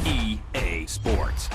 EA Sports.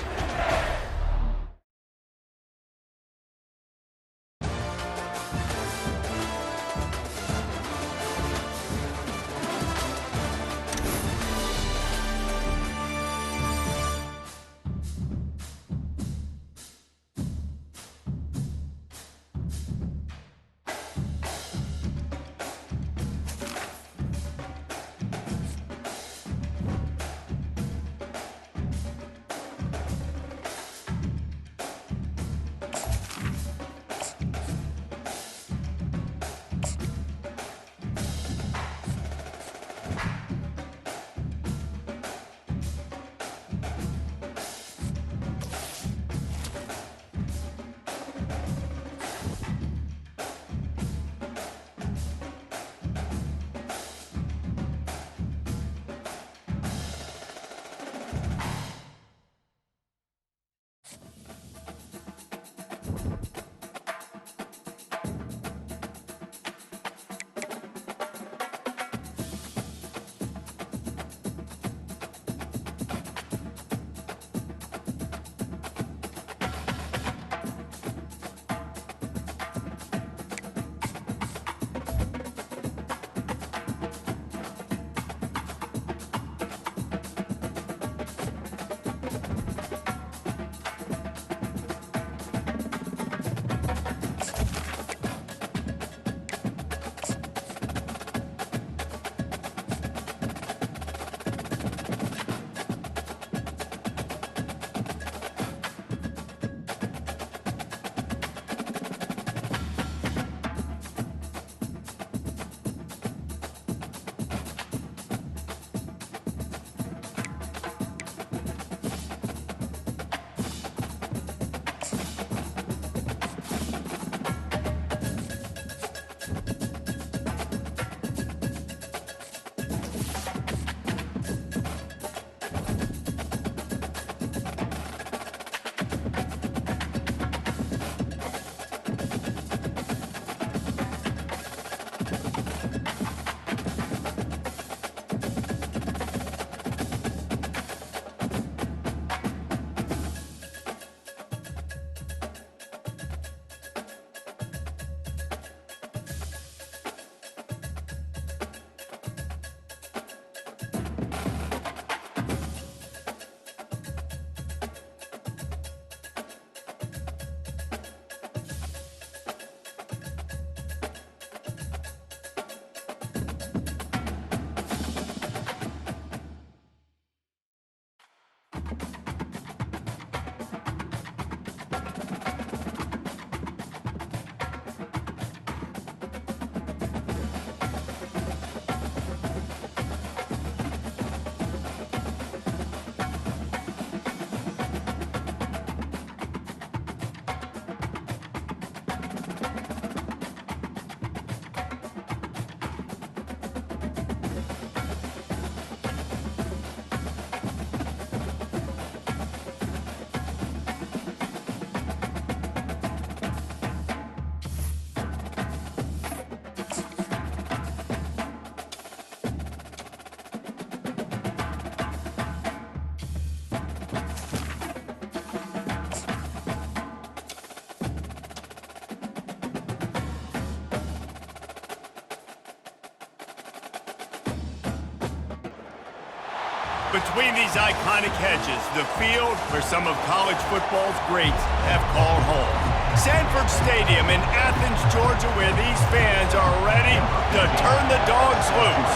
Between these iconic hedges, the field where some of college football's greats have called home. Sanford Stadium in Athens, Georgia, where these fans are ready to turn the dogs loose.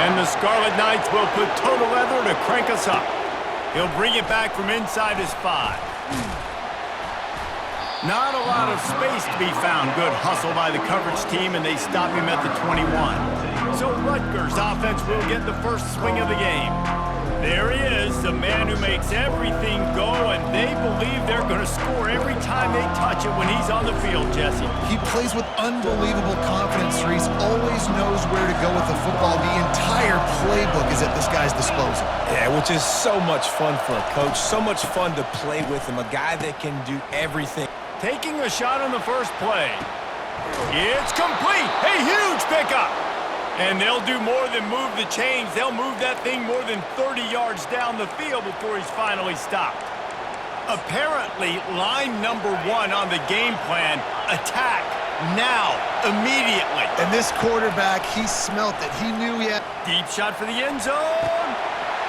And the Scarlet Knights will put total leather to crank us up. He'll bring it back from inside his 5. Not a lot of space to be found. Good hustle by the coverage team, and they stop him at the 21. So Rutgers offense will get the first swing of the game. There he is, the man who makes everything go, and they believe they're going to score every time they touch it when he's on the field, Jesse. He plays with unbelievable confidence. Reese always knows where to go with the football. The entire playbook is at this guy's disposal. Yeah, which is so much fun for a coach, so much fun to play with him, a guy that can do everything. Taking a shot on the first play. It's complete. A huge pickup. And they'll do more than move the chains. They'll move that thing more than 30 yards down the field before he's finally stopped. Apparently, line number 1 on the game plan, attack now, immediately. And this quarterback, he smelt it. He knew he had... Deep shot for the end zone.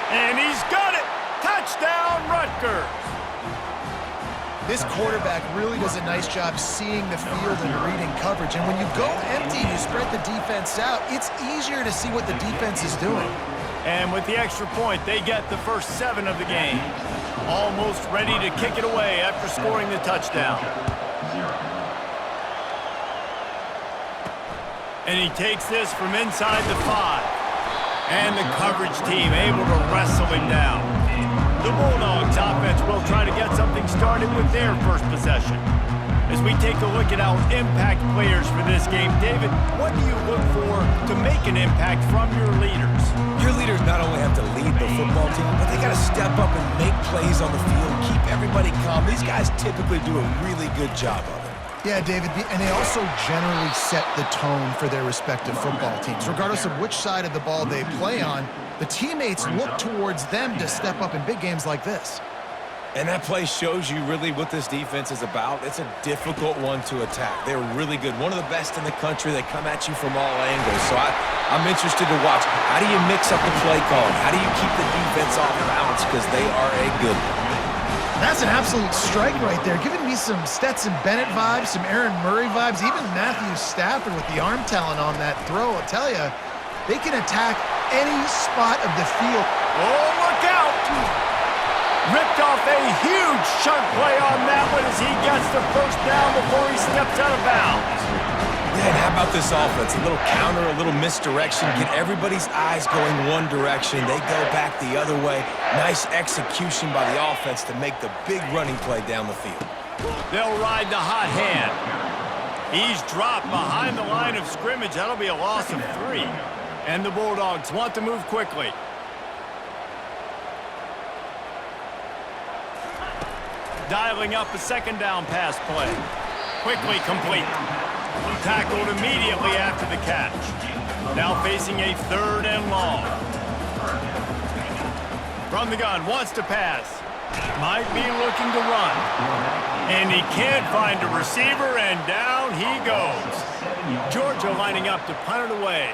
And he's got it. Touchdown, Rutgers. This quarterback really does a nice job seeing the field and reading coverage. And when you go empty and you spread the defense out, it's easier to see what the defense is doing. And with the extra point, they get the first 7 of the game. Almost ready to kick it away after scoring the touchdown. And he takes this from inside the 5. And the coverage team able to wrestle him down. The Bulldogs offense will try to get something started with their first possession. As we take a look at our impact players for this game, David, what do you look for to make an impact from your leaders? Your leaders not only have to lead the football team, but they got to step up and make plays on the field, keep everybody calm. These guys typically do a really good job of it. Yeah, David, and they also generally set the tone for their respective football teams. Regardless of which side of the ball they play on, the teammates look towards them to step up in big games like this. And that play shows you really what this defense is about. It's a difficult one to attack. They're really good. One of the best in the country. They come at you from all angles. So I'm interested to watch. How do you mix up the play calling? How do you keep the defense off balance? Because they are a good one. That's an absolute strike right there, giving me some Stetson Bennett vibes, some Aaron Murray vibes, even Matthew Stafford with the arm talent on that throw. I'll tell you, they can attack any spot of the field. Oh, look out! Ripped off a huge chunk play on that one as he gets the first down before he steps out of bounds. Yeah, and how about this offense? A little counter, a little misdirection. Get everybody's eyes going one direction. They go back the other way. Nice execution by the offense to make the big running play down the field. They'll ride the hot hand. He's dropped behind the line of scrimmage. That'll be a loss of 3. And the Bulldogs want to move quickly. Dialing up a second down pass play. Quickly complete. Tackled immediately after the catch. Now facing a 3rd and long. From the gun, wants to pass. Might be looking to run. And he can't find a receiver, and down he goes. Georgia lining up to punt it away.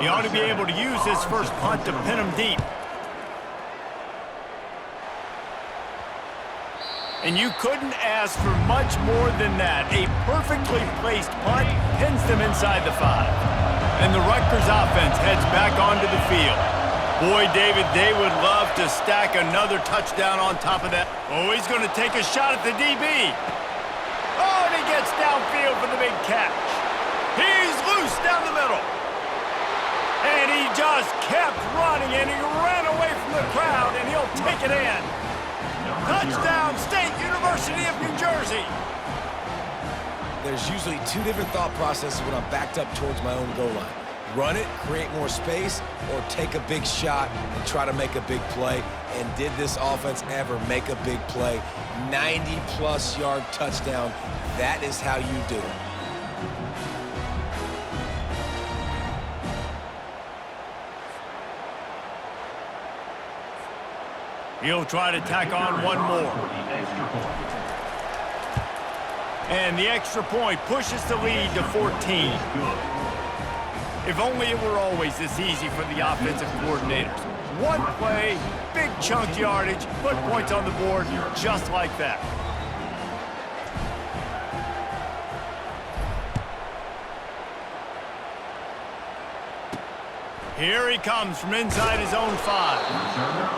He ought to be able to use his first punt to pin him deep. And you couldn't ask for much more than that. A perfectly placed punt pins them inside the 5. And the Rutgers offense heads back onto the field. Boy, David, they would love to stack another touchdown on top of that. Oh, he's going to take a shot at the DB. Oh, and he gets downfield for the big catch. He's loose down the middle. And he just kept running, and he ran away from the crowd, and he'll take it in. Touchdown, State University of New Jersey. There's usually 2 different thought processes when I'm backed up towards my own goal line. Run it, create more space, or take a big shot and try to make a big play. And did this offense ever make a big play? 90-plus yard touchdown. That is how you do it. He'll try to tack on one more. And the extra point pushes the lead to 14. If only it were always this easy for the offensive coordinators. One play, big chunk yardage, put points on the board just like that. Here he comes from inside his own 5.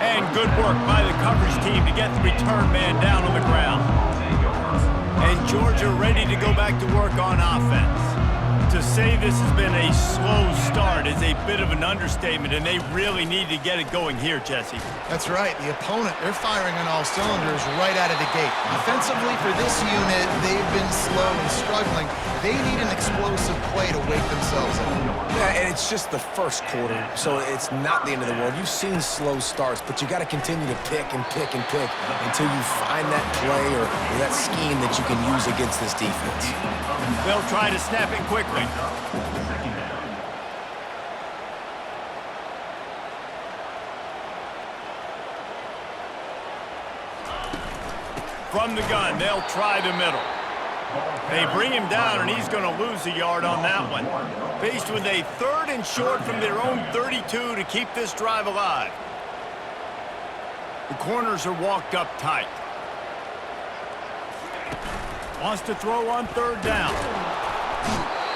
And good work by the coverage team to get the return man down on the ground. And Georgia ready to go back to work on offense. To say this has been a slow start is a bit of an understatement, and they really need to get it going here, Jesse. That's right. The opponent, they're firing on all cylinders right out of the gate. Offensively, for this unit, they've been slow and struggling. They need an explosive play to wake themselves up. Yeah, and it's just the first quarter, so it's not the end of the world. You've seen slow starts, but you got to continue to pick and pick and pick until you find that play or that scheme that you can use against this defense. They'll try to snap it quickly. From the gun, they'll try the middle. They bring him down, and he's going to lose a yard on that one. Faced with a 3rd and short from their own 32 to keep this drive alive. The corners are walked up tight. Wants to throw on 3rd down.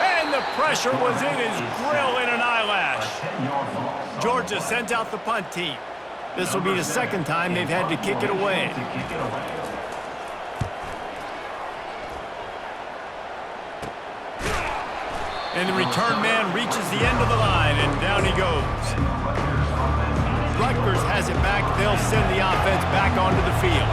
And the pressure was in his grill in an eyelash. Georgia sends out the punt team. This will be the 2nd time they've had to kick it away. And the return man reaches the end of the line, and down he goes. Rutgers has it back. They'll send the offense back onto the field.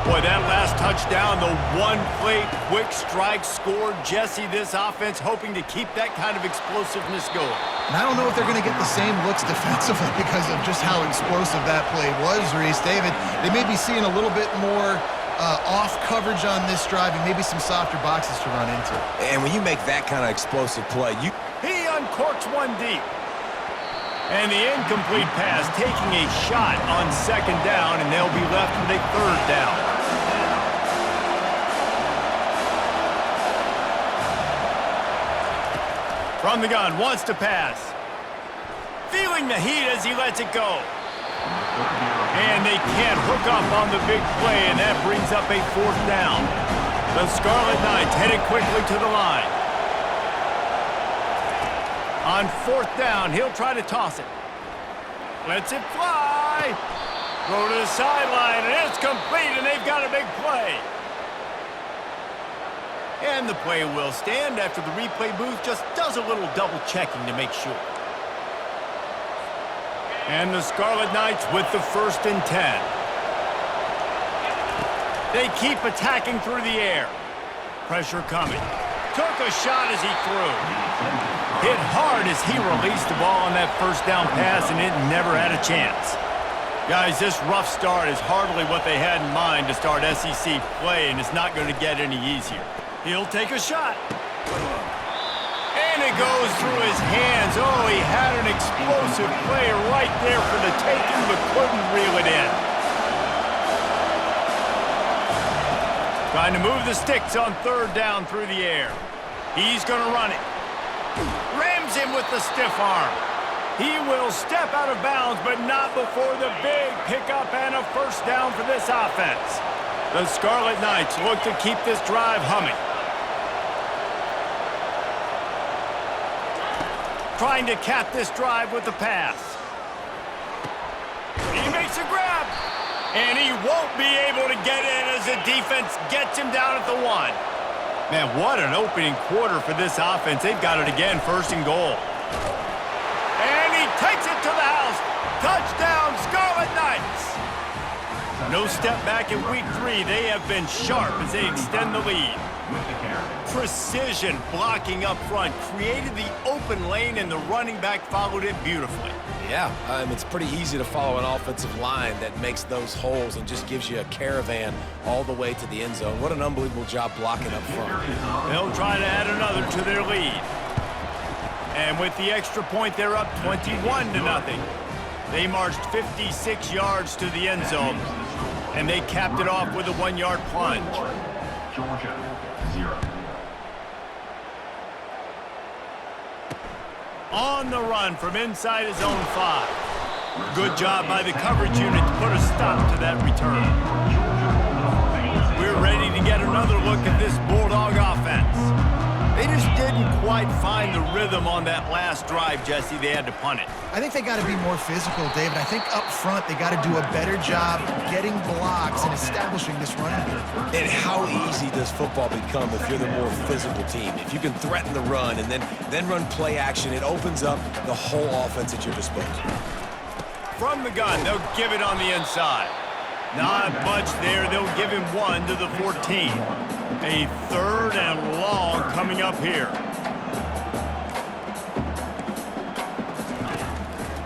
Boy, that last touchdown, the one-play quick strike scored. Jesse, this offense hoping to keep that kind of explosiveness going. And I don't know if they're going to get the same looks defensively because of just how explosive that play was, Reese. David, they may be seeing a little bit more off coverage on this drive and maybe some softer boxes to run into. And when you make that kind of explosive play, He uncorks one deep. And the incomplete pass taking a shot on 2nd down, and they'll be left with a 3rd down. From the gun, wants to pass. Feeling the heat as he lets it go. And they can't hook up on the big play, and that brings up a 4th down. The Scarlet Knights headed quickly to the line. On 4th down, he'll try to toss it. Lets it fly. Throw to the sideline, and it's complete, and they've got a big play. And the play will stand after the replay booth just does a little double checking to make sure. And the Scarlet Knights with the 1st and 10. They keep attacking through the air. Pressure coming. Took a shot as he threw. Hit hard as he released the ball on that 1st down pass, and it never had a chance. Guys, this rough start is hardly what they had in mind to start SEC play, and it's not going to get any easier. He'll take a shot. And it goes through his hands. Oh, he had an explosive play right there for the taking, but couldn't reel it in. Trying to move the sticks on 3rd down through the air. He's going to run it. Rams him with the stiff arm. He will step out of bounds, but not before the big pickup and a 1st down for this offense. The Scarlet Knights look to keep this drive humming. Trying to cap this drive with the pass. He makes a grab. And he won't be able to get in as the defense gets him down at the 1. Man, what an opening quarter for this offense. They've got it again, 1st and goal. And he takes it to the house. Touchdown, Scarlet Knights. No step back in week 3. They have been sharp as they extend the lead. Precision blocking up front created the open lane, and the running back followed it beautifully. Yeah, it's pretty easy to follow an offensive line that makes those holes and just gives you a caravan all the way to the end zone. What an unbelievable job blocking up front. They'll try to add another to their lead. And with the extra point, they're up 21-0. They marched 56 yards to the end zone, and they capped it off with a 1-yard plunge. Georgia, 0. On the run from inside his own 5. Good job by the coverage unit to put a stop to that return. We're ready to get another look at this Bulldog offense. They just didn't quite find the rhythm on that last drive, Jesse. They had to punt it. I think they got to be more physical, David. I think up front they got to do a better job getting blocks and establishing this running game. And how easy does football become if you're the more physical team? If you can threaten the run and then run play action, it opens up the whole offense at your disposal. From the gun, they'll give it on the inside. Not much there. They'll give him 1 to the 14. A 3rd and long coming up here.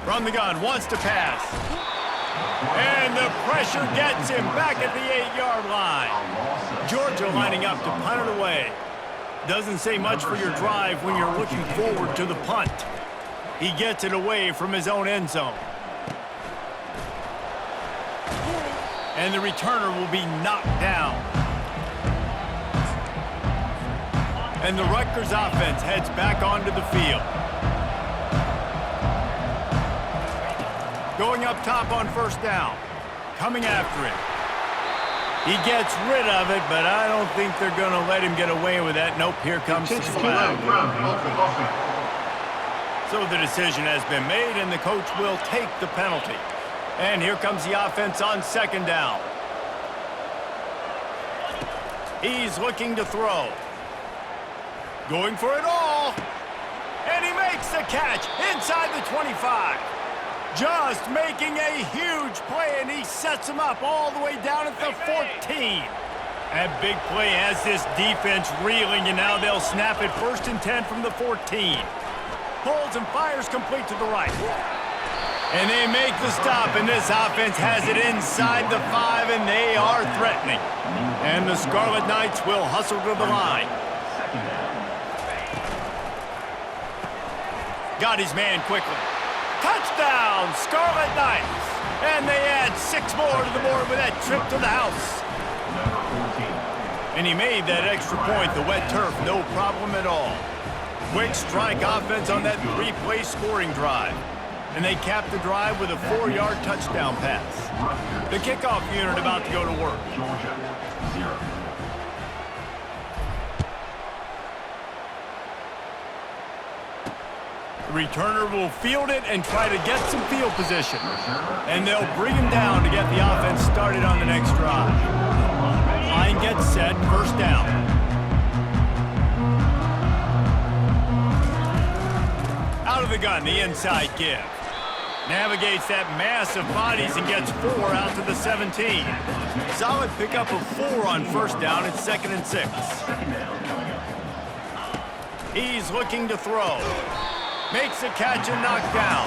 From the gun, wants to pass. And the pressure gets him back at the 8-yard line. Georgia lining up to punt it away. Doesn't say much for your drive when you're looking forward to the punt. He gets it away from his own end zone. And the returner will be knocked down. And the Rutgers offense heads back onto the field. Going up top on first down. Coming after it. He gets rid of it, but I don't think they're going to let him get away with that. Nope, here comes the flag. So the decision has been made, and the coach will take the penalty. And here comes the offense on second down. He's looking to throw. Going for it all. And he makes the catch inside the 25. Just making a huge play, and he sets him up all the way down at the 14. That big play has this defense reeling, and now they'll snap it 1st and 10 from the 14. Pulls and fires complete to the right. And they make the stop, and this offense has it inside the 5, and they are threatening. And the Scarlet Knights will hustle to the line. Got his man quickly. Touchdown, Scarlet Knights! And they add 6 more to the board with that trip to the house. And he made that extra point, the wet turf, no problem at all. Quick strike offense on that 3-play scoring drive. And they cap the drive with a 4-yard touchdown pass. The kickoff unit about to go to work. Georgia, 0. The returner will field it and try to get some field position. And they'll bring him down to get the offense started on the next drive. Line gets set, first down. Out of the gun, the inside give. Navigates that mass of bodies and gets 4 out to the 17. Solid pickup of 4 on first down. It's 2nd and 6. He's looking to throw. Makes a catch and knocked down.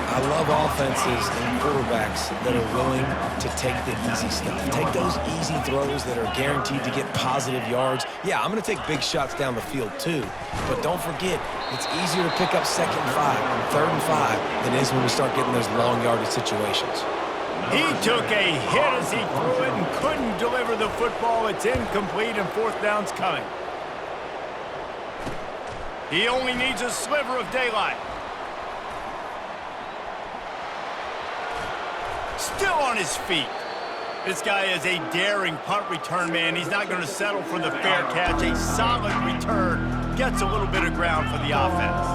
I love offenses and quarterbacks that are willing to take the easy stuff. Take those easy throws that are guaranteed to get positive yards. Yeah, I'm going to take big shots down the field too. But don't forget, it's easier to pick up 2nd and 5 and 3rd and 5 than it is when we start getting those long yardage situations. He took a hit as he threw it and couldn't deliver the football. It's incomplete and 4th down's coming. He only needs a sliver of daylight. Still on his feet. This guy is a daring punt return man. He's not going to settle for the fair catch. A solid return. Gets a little bit of ground for the offense.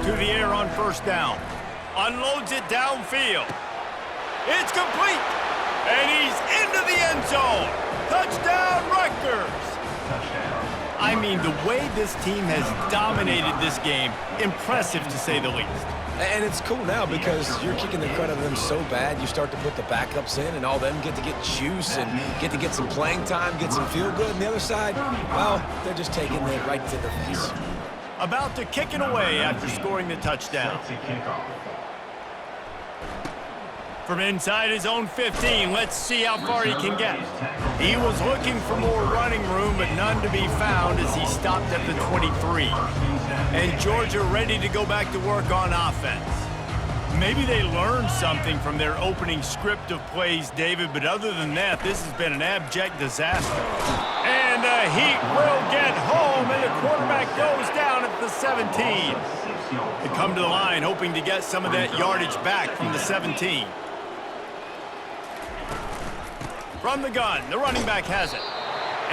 To the air on first down. Unloads it downfield. It's complete. And he's into the end zone. Touchdown, Rutgers. I mean, the way this team has dominated this game, impressive to say the least. And it's cool now because you're kicking the crud out of them so bad, you start to put the backups in, and all them get to get juice and get to get some playing time, get some feel good. And the other side, well, they're just taking it right to the face. About to kick it away after scoring the touchdown. From inside his own 15, let's see how far he can get. He was looking for more running room, but none to be found as he stopped at the 23. And Georgia ready to go back to work on offense. Maybe they learned something from their opening script of plays, David, but other than that, this has been an abject disaster. And the Heat will get home, and the quarterback goes down at the 17. They come to the line hoping to get some of that yardage back from the 17. From the gun, the running back has it.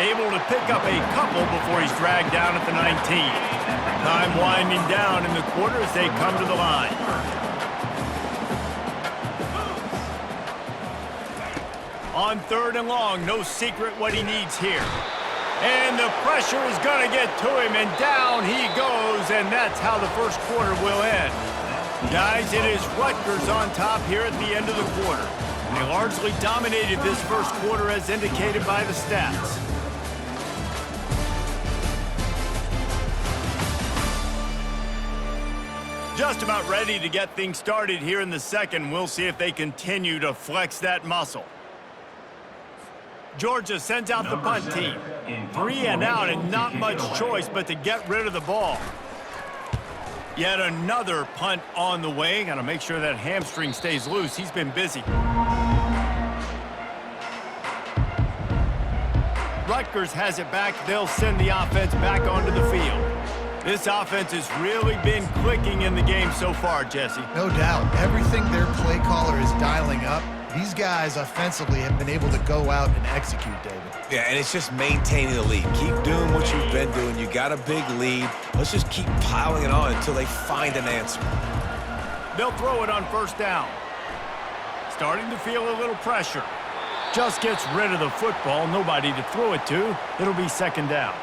Able to pick up a couple before he's dragged down at the 19. Time winding down in the quarter as they come to the line. On 3rd and long, no secret what he needs here. And the pressure is going to get to him, and down he goes, and that's how the first quarter will end. Guys, it is Rutgers on top here at the end of the quarter. They largely dominated this first quarter as indicated by the stats. Just about ready to get things started here in the second. We'll see if they continue to flex that muscle. Georgia sends out the punt team. 3 and out and not much choice but to get rid of the ball. Yet another punt on the way. Got to make sure that hamstring stays loose. He's been busy. Rutgers has it back, they'll send the offense back onto the field. This offense has really been clicking in the game so far, Jesse. No doubt. Everything their play caller is dialing up, these guys offensively have been able to go out and execute, David. Yeah, and it's just maintaining the lead. Keep doing what you've been doing. You got a big lead. Let's just keep piling it on until they find an answer. They'll throw it on first down. Starting to feel a little pressure. Just gets rid of the football, nobody to throw it to. It'll be second down.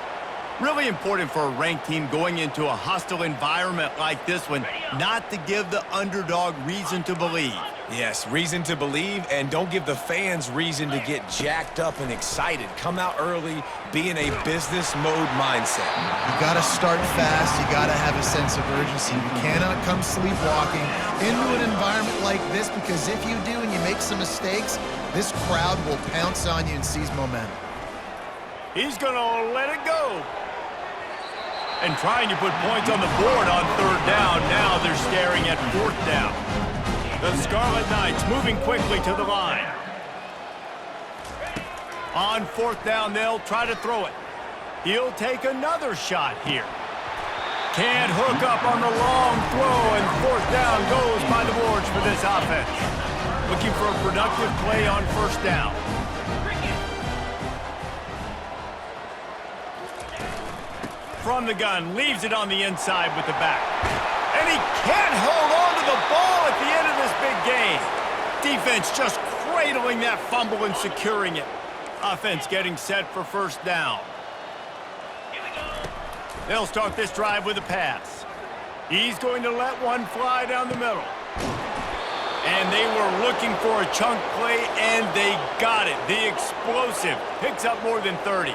Really important for a ranked team going into a hostile environment like this one, not to give the underdog reason to believe. Yes, reason to believe, and don't give the fans reason to get jacked up and excited. Come out early, be in a business mode mindset. You got to start fast. You got to have a sense of urgency. You cannot come sleepwalking into an environment like this, because if you do and you make some mistakes, this crowd will pounce on you and seize momentum. He's going to let it go. And trying to put points on the board on third down. Now they're staring at fourth down. The Scarlet Knights moving quickly to the line. On fourth down, they'll try to throw it. He'll take another shot here. Can't hook up on the long throw, and fourth down goes by the boards for this offense. Looking for a productive play on first down. From the gun, leaves it on the inside with the back. And he can't hold on to the ball at the end of this big game. Defense just cradling that fumble and securing it. Offense getting set for first down. They'll start this drive with a pass. He's going to let one fly down the middle. And they were looking for a chunk play, and they got it. The explosive picks up more than 30.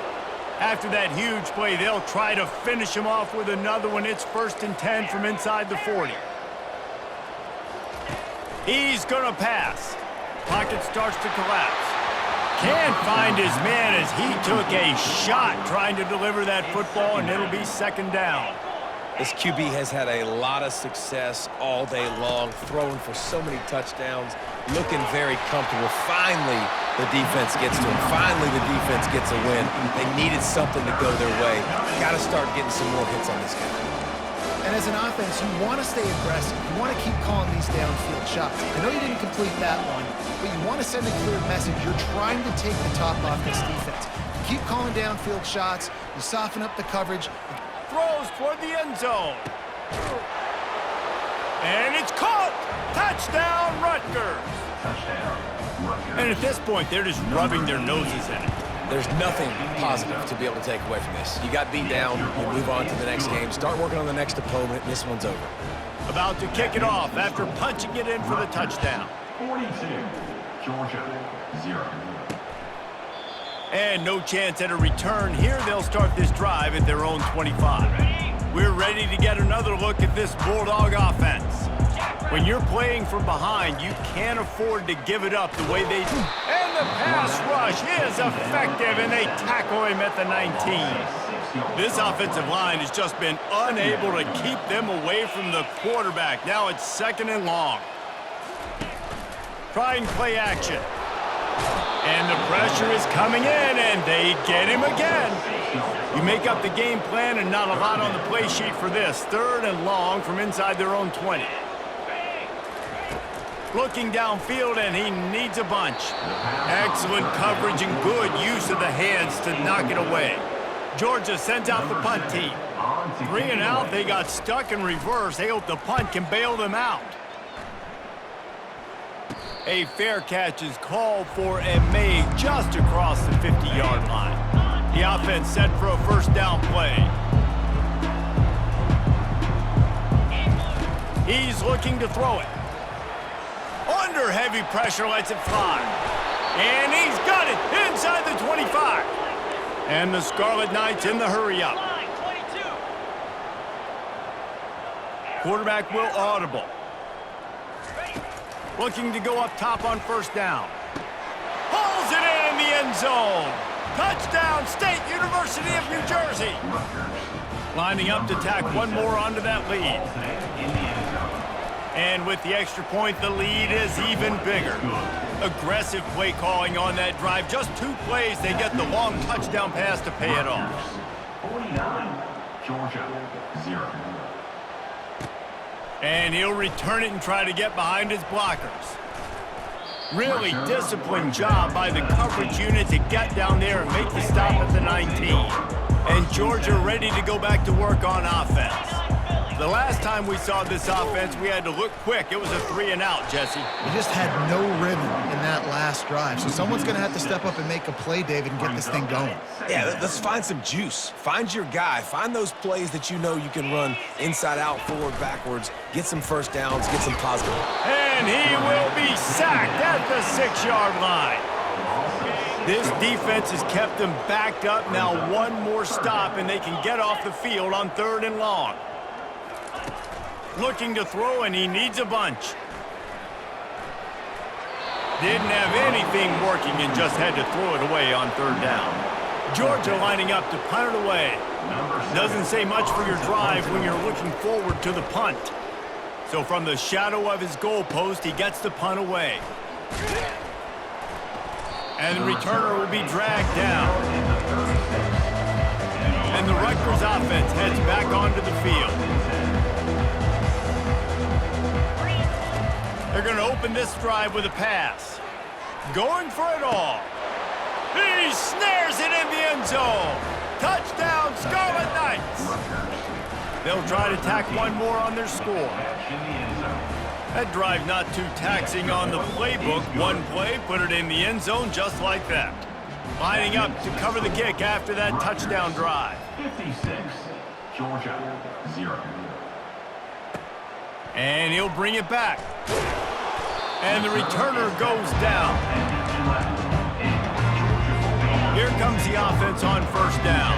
After that huge play, they'll try to finish him off with another one. It's 1st and 10 from inside the 40. He's going to pass. Pocket starts to collapse. Can't find his man as he took a shot trying to deliver that football, and it'll be second down. This QB has had a lot of success all day long, throwing for so many touchdowns, looking very comfortable. Finally, the defense gets to him. Finally, the defense gets a win. They needed something to go their way. Got to start getting some more hits on this guy. And as an offense, you want to stay aggressive. You want to keep calling these downfield shots. I know you didn't complete that one, but you want to send a clear message. You're trying to take the top off this defense. You keep calling downfield shots. You soften up the coverage. Throws toward the end zone. And it's caught! Touchdown, Rutgers! Touchdown, Rutgers. And at this point, they're just rubbing their noses in it. There's nothing positive to be able to take away from this. You got beat down, you move on to the next game, start working on the next opponent, and this one's over. About to kick it off after punching it in for the touchdown. 42, Georgia, 0. And no chance at a return here. They'll start this drive at their own 25. We're ready to get another look at this Bulldog offense. When you're playing from behind, you can't afford to give it up the way they do. And the pass rush is effective, and they tackle him at the 19. This offensive line has just been unable to keep them away from the quarterback. Now it's second and long. Trying play action. And the pressure is coming in, and they get him again. You make up the game plan, and not a lot on the play sheet for this. Third and long from inside their own 20. Looking downfield, and he needs a bunch. Excellent coverage and good use of the hands to knock it away. Georgia sends out the punt team. 3 and out, they got stuck in reverse. They hope the punt can bail them out. A fair catch is called for and made just across the 50-yard line. The offense set for a first down play. He's looking to throw it. Under heavy pressure, lets it fly. And he's got it inside the 25. And the Scarlet Knights in the hurry-up. Quarterback will audible. Looking to go up top on first down. Pulls it in the end zone. Touchdown, State University of New Jersey. Lining up to tack one more onto that lead. And with the extra point, the lead is even bigger. Aggressive play calling on that drive. Just 2 plays, they get the long touchdown pass to pay it off. 49, Georgia 0. And he'll return it and try to get behind his blockers. Really disciplined job by the coverage unit to get down there and make the stop at the 19. And Georgia ready to go back to work on offense. The last time we saw this offense, we had to look quick. It was a 3-and-out, Jesse. We just had no rhythm in that last drive. So someone's going to have to step up and make a play, David, and get this thing going. Yeah, let's find some juice. Find your guy. Find those plays that you know you can run inside out, forward, backwards. Get some first downs, get some positive. And he will be sacked at the 6-yard line. This defense has kept them backed up. Now one more stop, and they can get off the field on 3rd and long. Looking to throw, and he needs a bunch. Didn't have anything working and just had to throw it away on 3rd down. Georgia lining up to punt it away. Doesn't say much for your drive when you're looking forward to the punt. So from the shadow of his goalpost, he gets the punt away. And the returner will be dragged down. And the Rutgers offense heads back onto the field. They're going to open this drive with a pass. Going for it all. He snares it in the end zone. Touchdown, Scarlet Knights. They'll try to tack one more on their score. That drive not too taxing on the playbook. One play, put it in the end zone just like that. Lining up to cover the kick after that touchdown drive. 56, Georgia 0. And he'll bring it back. And the returner goes down. Here comes the offense on 1st down.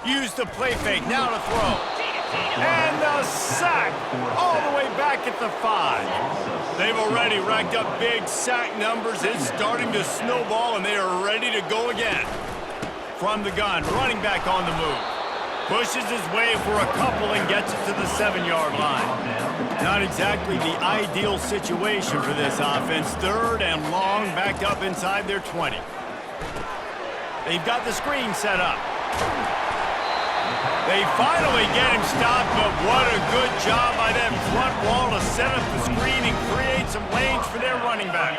Use the play fake, now to throw. And the sack all the way back at the 5. They've already racked up big sack numbers. It's starting to snowball, and they are ready to go again. From the gun, running back on the move. Pushes his way for a couple and gets it to the 7-yard line. Not exactly the ideal situation for this offense. 3rd and long, backed up inside their 20. They've got the screen set up. They finally get him stopped, but what a good job by that front wall to set up the screen and create some lanes for their running back.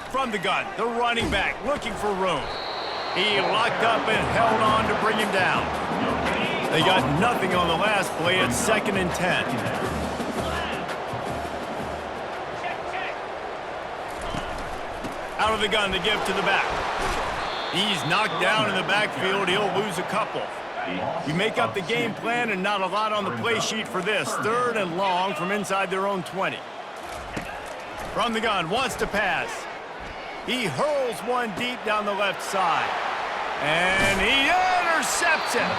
From the gun, the running back looking for room. He locked up and held on to bring him down. They got nothing on the last play. It's 2nd and 10. Out of the gun, the give to the back. He's knocked down in the backfield. He'll lose a couple. You make up the game plan and not a lot on the play sheet for this. 3rd and long from inside their own 20. From the gun, wants to pass. He hurls one deep down the left side. And he intercepts it.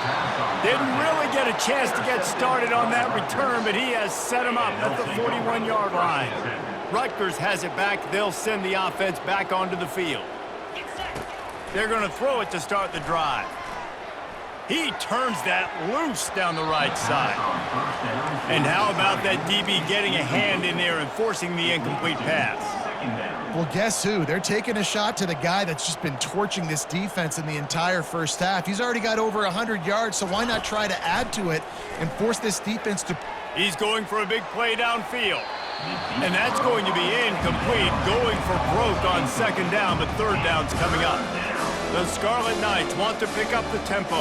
Didn't really get a chance to get started on that return, but he has set him up at the 41-yard line. Rutgers has it back. They'll send the offense back onto the field. They're going to throw it to start the drive. He turns that loose down the right side. And how about that DB getting a hand in there and forcing the incomplete pass? Well, guess who? They're taking a shot to the guy that's just been torching this defense in the entire first half. He's already got over 100 yards, so why not try to add to it and force this defense to... He's going for a big play downfield. And that's going to be incomplete, going for broke on 2nd down, but 3rd down's coming up. The Scarlet Knights want to pick up the tempo.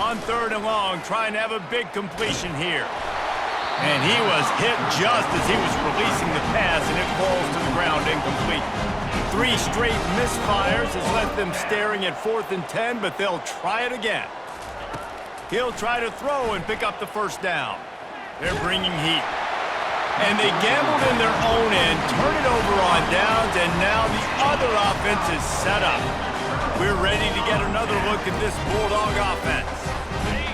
On 3rd and long, trying to have a big completion here. And he was hit just as he was releasing the pass, and it falls to the ground incomplete. 3 straight misfires has left them staring at 4th and 10, but they'll try it again. He'll try to throw and pick up the 1st down. They're bringing heat. And they gambled in their own end, turn it over on downs, and now the other offense is set up. We're ready to get another look at this Bulldog offense.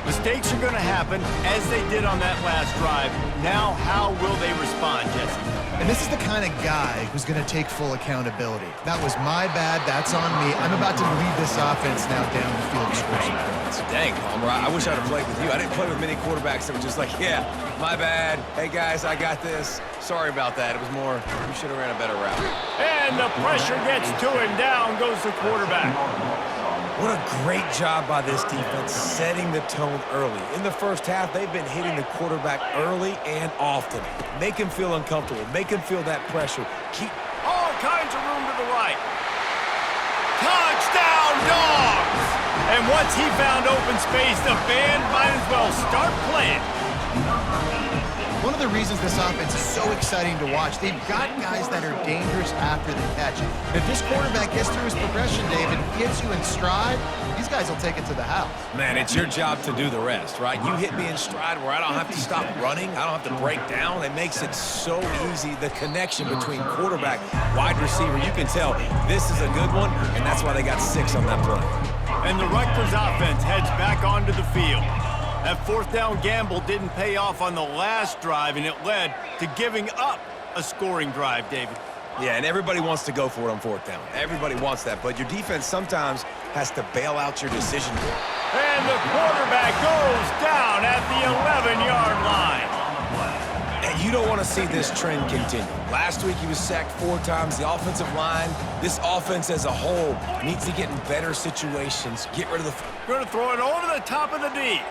Mistakes are going to happen, as they did on that last drive. Now, how will they respond, Jesse? And this is the kind of guy who's going to take full accountability. That was my bad. That's on me. I'm about to lead this offense now down the field to score some points. Dang, Palmer, I wish I'd have played with you. I didn't play with many quarterbacks that were just like, yeah, my bad. Hey, guys, I got this. Sorry about that. It was more, you should have ran a better route. And the pressure gets to him. Down goes the quarterback. What a great job by this defense setting the tone early. In the first half, they've been hitting the quarterback early and often. Make him feel uncomfortable. Make him feel that pressure. Keep All kinds of room to the right. Touchdown, Dogs! And once he found open space, the band might as well start playing. One of the reasons this offense is so exciting to watch, they've got guys that are dangerous after the catch. If this quarterback gets through his progression, David, gets you in stride, these guys will take it to the house. Man, it's your job to do the rest, right? You hit me in stride where I don't have to stop running. I don't have to break down. It makes it so easy. The connection between quarterback, wide receiver, you can tell this is a good one, and that's why they got 6 on that play. And the Rutgers offense heads back onto the field. That fourth down gamble didn't pay off on the last drive, and it led to giving up a scoring drive, David. Yeah, and everybody wants to go for it on fourth down. Everybody wants that, but your defense sometimes has to bail out your decision. And the quarterback goes down at the 11-yard line. And you don't want to see this trend continue. Last week he was sacked 4 times. The offensive line, this offense as a whole, needs to get in better situations. Get rid of the... Going to throw it over the top of the D.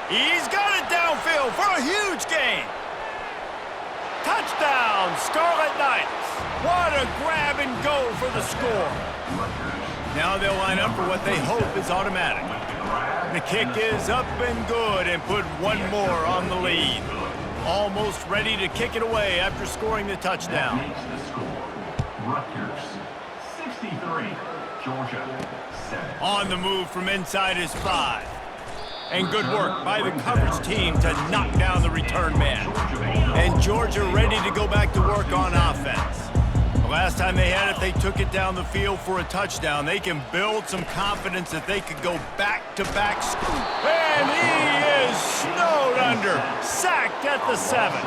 He's got it downfield for a huge gain. Touchdown, Scarlet Knights. What a grab and go for the score. Now they'll line up for what they hope is automatic. The kick is up and good and put one more on the lead. Almost ready to kick it away after scoring the touchdown. That makes the score. Rutgers 63, Georgia 7. On the move from inside his 5. And good work by the coverage team to knock down the return man. And Georgia ready to go back to work on offense. The last time they had it, they took it down the field for a touchdown. They can build some confidence that they could go back-to-back. And he is snowed under, sacked at the 7.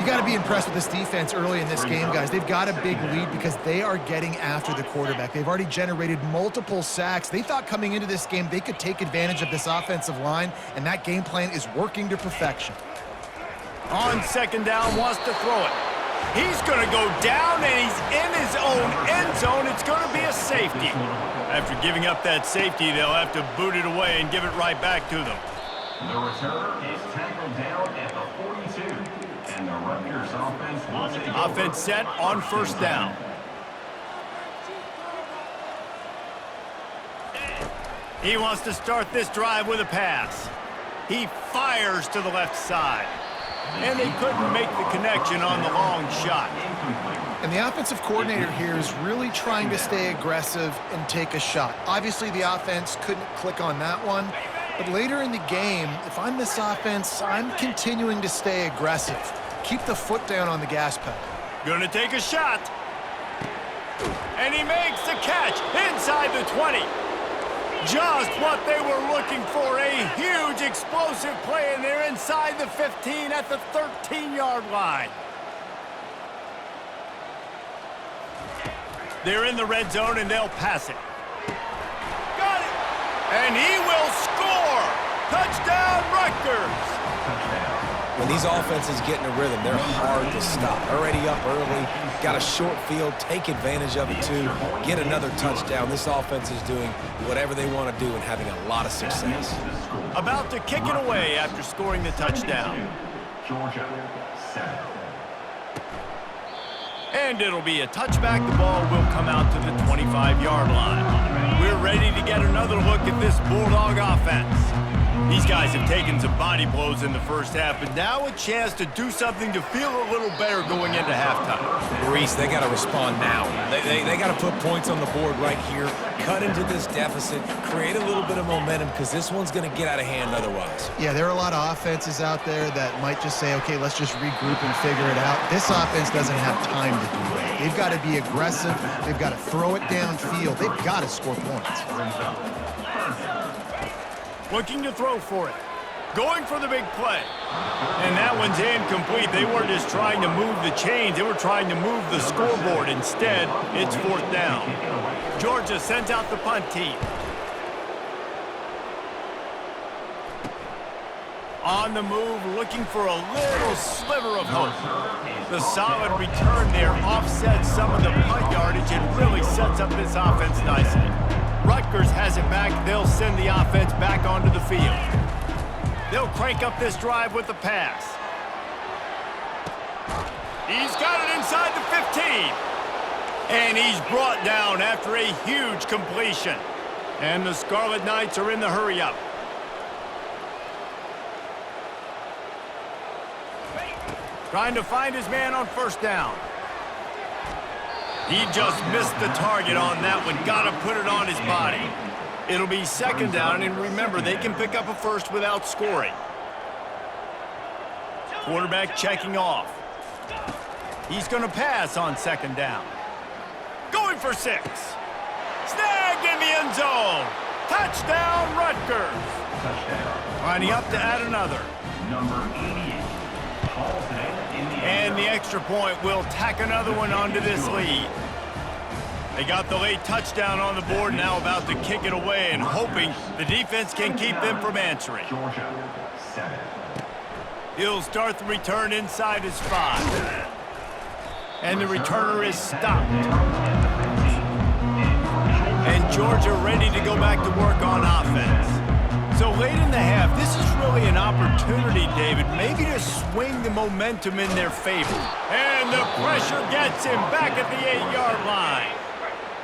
You got to be impressed with this defense early in this game, guys. They've got a big lead because they are getting after the quarterback. They've already generated multiple sacks. They thought coming into this game they could take advantage of this offensive line, and that game plan is working to perfection. On second down, wants to throw it. He's going to go down, and he's in his own end zone. It's going to be a safety. After giving up that safety, they'll have to boot it away and give it right back to them. The returner is tackled down at the 42. And the Rutgers offense will take over. Offense set on first down. He wants to start this drive with a pass. He fires to the left side. And they couldn't make the connection on the long shot. And the offensive coordinator here is really trying to stay aggressive and take a shot. Obviously, the offense couldn't click on that one. But later in the game, if I'm this offense, I'm continuing to stay aggressive. Keep the foot down on the gas pedal. Gonna take a shot. And he makes the catch inside the 20. Just what they were looking for, a huge explosive play, and they're inside the 15 at the 13-yard line. They're in the red zone, and they'll pass it. Got it! And he will score! Touchdown, Rutgers! When these offenses get in a rhythm, they're hard to stop. Already up early, got a short field, take advantage of it too, get another touchdown. This offense is doing whatever they want to do and having a lot of success. About to kick it away after scoring the touchdown. Georgia 7. And it'll be a touchback. The ball will come out to the 25-yard line. We're ready to get another look at this Bulldog offense. These guys have taken some body blows in the first half, but now a chance to do something to feel a little better going into halftime. Reese, they got to respond now. They got to put points on the board right here, cut into this deficit, create a little bit of momentum, because this one's going to get out of hand otherwise. Yeah, there are a lot of offenses out there that might just say, okay, let's just regroup and figure it out. This offense doesn't have time to do that. They've got to be aggressive. They've got to throw it downfield. They've got to score points. Looking to throw for it. Going for the big play. And that one's incomplete. They weren't just trying to move the chains. They were trying to move the scoreboard. Instead, it's 4th down. Georgia sends out the punt team. On the move, looking for a little sliver of hope. The solid return there offsets some of the punt yardage and really sets up this offense nicely. Rutgers has it back. They'll send the offense back onto the field. They'll crank up this drive with the pass. He's got it inside the 15. And he's brought down after a huge completion. And the Scarlet Knights are in the hurry-up. Trying to find his man on 1st down. He just missed the target on that one. Got to put it on his body. It'll be 2nd down, and remember, they can pick up a first without scoring. Quarterback checking off. He's going to pass on 2nd down. Going for 6. Snagged in the end zone. Touchdown, Rutgers. Touchdown. Lining up to add another. Number 88. And the extra point will tack another one onto this lead. They got the late touchdown on the board, now about to kick it away and hoping the defense can keep them from answering. Georgia, 7. He'll start the return inside his 5. And the returner is stopped. And Georgia ready to go back to work on offense. So late in the half, this is really an opportunity, David, maybe to swing the momentum in their favor. And the pressure gets him back at the 8-yard line.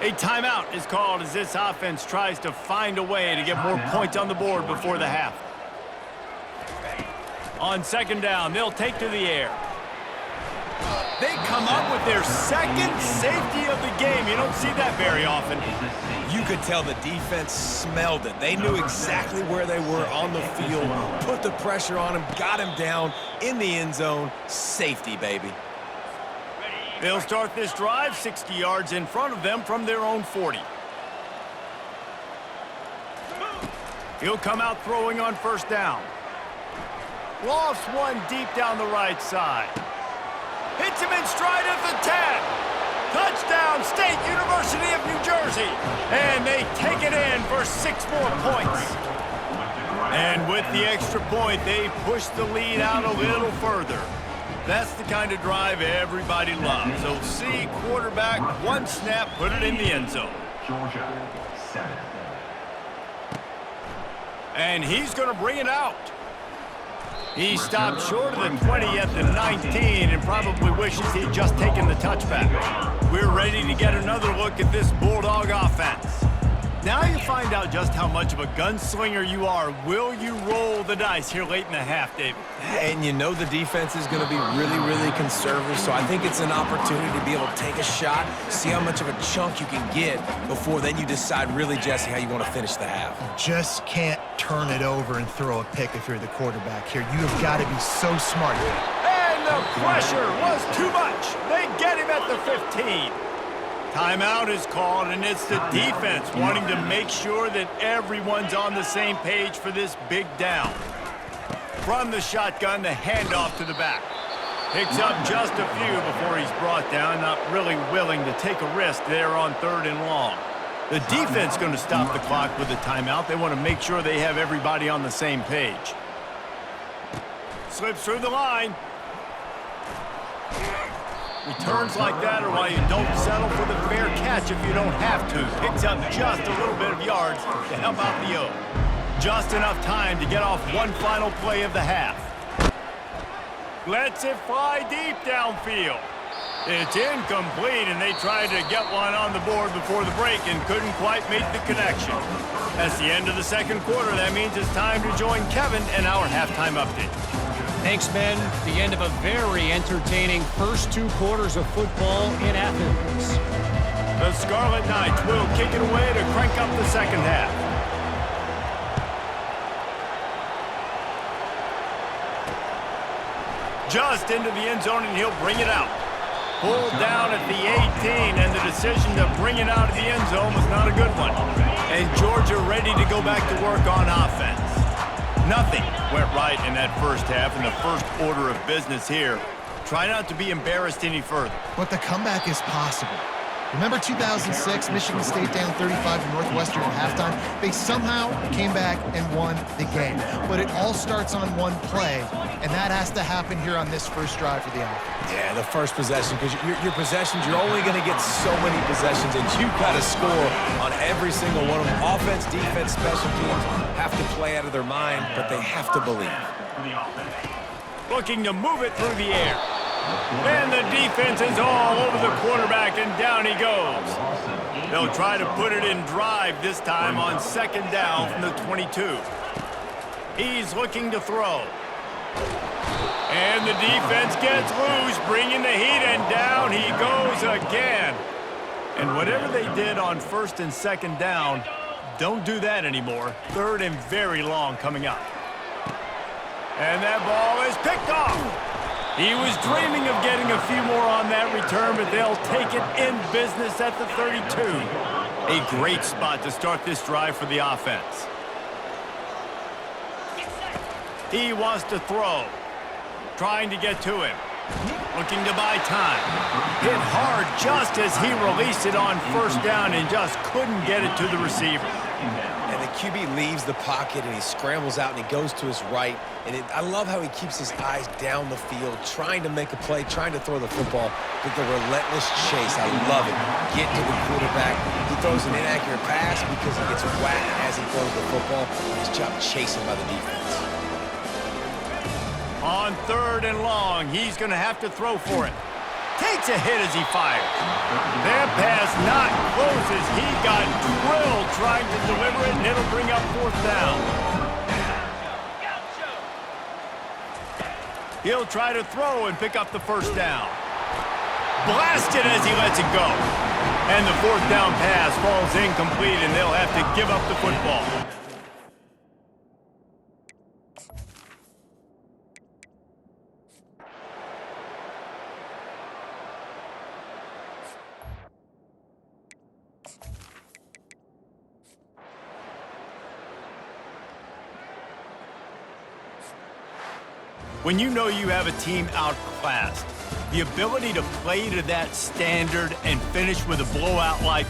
A timeout is called as this offense tries to find a way to get more points on the board before the half. On 2nd down, they'll take to the air. They come up with their 2nd safety of the game. You don't see that very often. You could tell the defense smelled it. They knew exactly where they were on the field, put the pressure on him, got him down in the end zone. Safety, baby. They'll start this drive 60 yards in front of them from their own 40. He'll come out throwing on 1st down. Lofts one deep down the right side. Hits him in stride at the 10. Touchdown, State University of New Jersey. And they take it in for 6 more points. And with the extra point, they push the lead out a little further. That's the kind of drive everybody loves. So see quarterback, 1 snap, put it in the end zone. Georgia, 7. And he's going to bring it out. He stopped short of the 20 at the 19 and probably wishes he'd just taken the touchback. We're ready to get another look at this Bulldog offense. Now you find out just how much of a gunslinger you are. Will you roll the dice here late in the half, David? And you know the defense is going to be really, really conservative, so I think it's an opportunity to be able to take a shot, see how much of a chunk you can get before then you decide really, Jesse, how you want to finish the half. Just can't turn it over and throw a pick if you're the quarterback here. You have got to be so smart. And the pressure was too much. They get him at the 15. Timeout is called, and it's the defense wanting to make sure that everyone's on the same page for this big down. From the shotgun, the handoff to the back. Picks up just a few before he's brought down, not really willing to take a risk there on 3rd and long. The defense going to stop the clock with the timeout. They want to make sure they have everybody on the same page. Slips through the line. Returns like that are why you don't settle for the fair catch if you don't have to. Picks up just a little bit of yards to help out the O. Just enough time to get off one final play of the half. Lets it fly deep downfield. It's incomplete, and they tried to get one on the board before the break and couldn't quite make the connection. That's the end of the 2nd quarter. That means it's time to join Kevin in our halftime update. Thanks, Ben. The end of a very entertaining first 2 quarters of football in Athens. The Scarlet Knights will kick it away to crank up the 2nd half. Just into the end zone, and he'll bring it out. Pulled down at the 18, and the decision to bring it out of the end zone was not a good one. And Georgia ready to go back to work on offense. Nothing went right in that first half, and the first order of business here. Try not to be embarrassed any further. But the comeback is possible. Remember 2006, Michigan State down 35 to Northwestern at halftime? They somehow came back and won the game. But it all starts on one play, and that has to happen here on this first drive for the offense. Yeah, the first possession, because your possessions, you're only going to get so many possessions, and you've got to score on every single one of them. Offense, defense, special teams have to play out of their mind, but they have to believe. Looking to move it through the air. And the defense is all over the quarterback, and down he goes. They'll try to put it in drive this time on second down from the 22. He's looking to throw. And the defense gets loose, bringing the heat, and down he goes again. And whatever they did on first and second down, don't do that anymore. Third and very long coming up. And that ball is picked off. He was dreaming of getting a few more on that return, but they'll take it in business at the 32. A great spot to start this drive for the offense. He wants to throw. Trying to get to him. Looking to buy time. Hit hard just as he released it on first down and just couldn't get it to the receiver. And the QB leaves the pocket, and he scrambles out, and he goes to his right. And I love how he keeps his eyes down the field, trying to make a play, trying to throw the football with the relentless chase. I love it. Get to the quarterback. He throws an inaccurate pass because he gets whacked as he throws the football. His job chasing by the defense. On third and long, he's going to have to throw for it. Takes a hit as he fires. That pass not close as he got drilled trying to deliver it, and it'll bring up fourth down. He'll try to throw and pick up the first down. Blasted as he lets it go. And the fourth down pass falls incomplete, and they'll have to give up the football. When you know you have a team outclassed, the ability to play to that standard and finish with a blowout like